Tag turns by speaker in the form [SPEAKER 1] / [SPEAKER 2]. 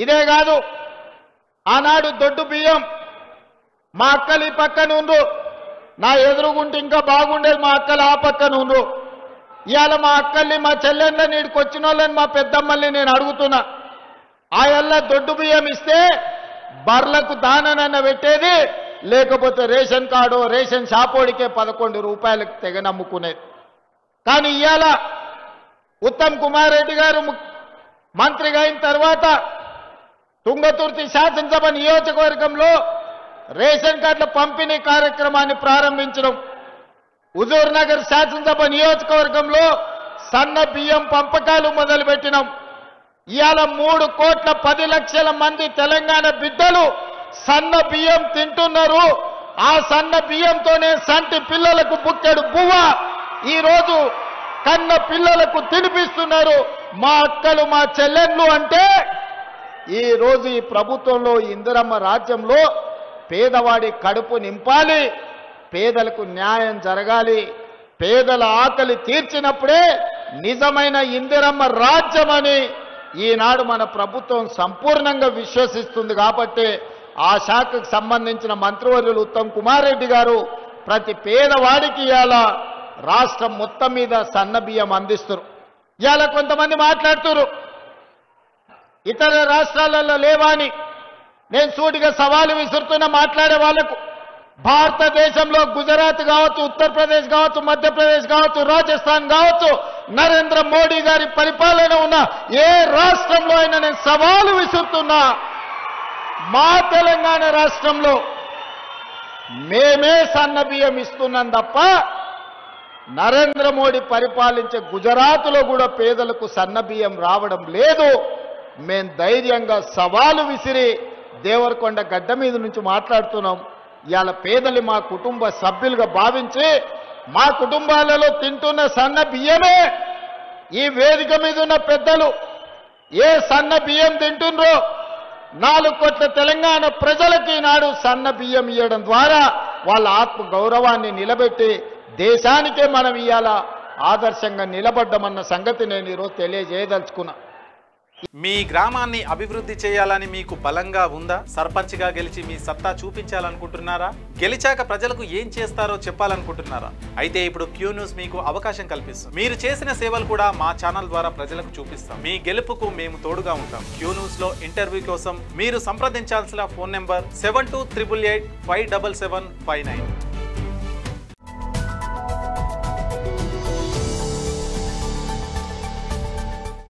[SPEAKER 1] ఇదే కాదు, ఆనాడు దొడ్డు బియ్యం మా అక్కలు ఈ పక్కన ఉండ్రు, నా ఎదురుగుంటే ఇంకా బాగుండేది, మా అక్కలు ఆ పక్కన ఉండ్రు. ఇవాళ మా అక్కల్ని మా చెల్లెళ్ళని నీడికి వచ్చిన వాళ్ళని మా పెద్దమ్మల్ని నేను అడుగుతున్నా, ఆయల్ల దొడ్డు బియ్యం ఇస్తే బర్లకు దాననన్న పెట్టేది, లేకపోతే రేషన్ కార్డు రేషన్ షాపోడికే 11 రూపాయలకు తెగ నమ్ముకునేది. కానీ ఇవాళ ఉత్తమ్ కుమార్ రెడ్డి గారు మంత్రిగా అయిన తర్వాత తుంగతుర్తి శాసనసభ నియోజకవర్గంలో రేషన్ కార్డుల పంపిణీ కార్యక్రమాన్ని ప్రారంభించడం, హుజూర్ నగర్ శాసనసభ నియోజకవర్గంలో సన్న బియ్యం పంపకాలు మొదలుపెట్టినాం. ఇవాళ 3,10,00,000 మంది తెలంగాణ బిడ్డలు సన్న బియ్యం తింటున్నారు. ఆ సన్న బియ్యంతోనే సంటి పిల్లలకు బుక్కెడు బువ్వ ఈరోజు కన్న పిల్లలకు తినిపిస్తున్నారు మా అక్కలు మా చెల్లెళ్ళు. అంటే ఈరోజు ఈ ప్రభుత్వంలో ఇందిరమ్మ రాజ్యంలో పేదవాడి కడుపు నింపాలి, పేదలకు న్యాయం జరగాలి, పేదల ఆకలి తీర్చినప్పుడే నిజమైన ఇందిరమ్మ రాజ్యమని ఈనాడు మన ప్రభుత్వం సంపూర్ణంగా విశ్వసిస్తుంది. కాబట్టి ఆ శాఖకు సంబంధించిన మంత్రివర్యులు ఉత్తమ్ కుమార్ రెడ్డి గారు ప్రతి పేదవాడికి ఇవాళ రాష్ట్రం మొత్తం మీద సన్న బియ్యం అందిస్తారు. ఇవాళ కొంతమంది మాట్లాడుతున్నారు ఇతర రాష్ట్రాలలో లేవాని. నేను సూటిగా సవాలు విసురుతున్న మాట్లాడే వాళ్లకు, భారతదేశంలో గుజరాత్ కావచ్చు, ఉత్తరప్రదేశ్ కావచ్చు, మధ్యప్రదేశ్ కావచ్చు, రాజస్థాన్ కావచ్చు, నరేంద్ర మోడీ గారి పరిపాలన ఉన్న ఏ రాష్ట్రంలో అయినా నేను సవాలు విసురుతున్నా, మా తెలంగాణ రాష్ట్రంలో మేమే సన్న బియ్యం ఇస్తున్నాం తప్ప నరేంద్ర మోడీ పరిపాలించే గుజరాత్లో కూడా పేదలకు సన్న బియ్యం రావడం లేదు. మేం ధైర్యంగా సవాలు విసిరి దేవరకొండ గడ్డ మీద నుంచి మాట్లాడుతున్నాం. ఇవాళ పేదలు మా కుటుంబ సభ్యులుగా భావించి మా కుటుంబాలలో తింటున్న సన్న బియ్యమే ఈ వేదిక మీద ఉన్న పెద్దలు ఏ సన్న బియ్యం తింటుండ్రో 4 కోట్ల తెలంగాణ ప్రజలకి ఈనాడు సన్న బియ్యం ఇవ్వడం ద్వారా వాళ్ళ ఆత్మ గౌరవాన్ని నిలబెట్టి దేశానికే మనం ఇవాళ ఆదర్శంగా నిలబడ్డమన్న సంగతి నేను ఈరోజు తెలియజేయదలుచుకున్నా.
[SPEAKER 2] మీ గ్రామాన్ని అభివృద్ధి చేయాలని మీకు బలంగా ఉందా? సర్పంచ్గా గెలిచి మీ సత్తా చూపించాలనుకుంటున్నారా? గెలిచాక ప్రజలకు ఏం చేస్తారో చెప్పాలనుకుంటున్నారా? అయితే ఇప్పుడు క్యూ న్యూస్ మీకు అవకాశం కల్పిస్తుంది. మీరు చేసిన సేవలు కూడా మా ఛానల్ ద్వారా ప్రజలకు చూపిస్తాం. మీ గెలుపుకు మేము తోడుగా ఉంటాం. క్యూ న్యూస్ లో ఇంటర్వ్యూ కోసం మీరు సంప్రదించాల్సిన ఫోన్ నెంబర్ 7288857759.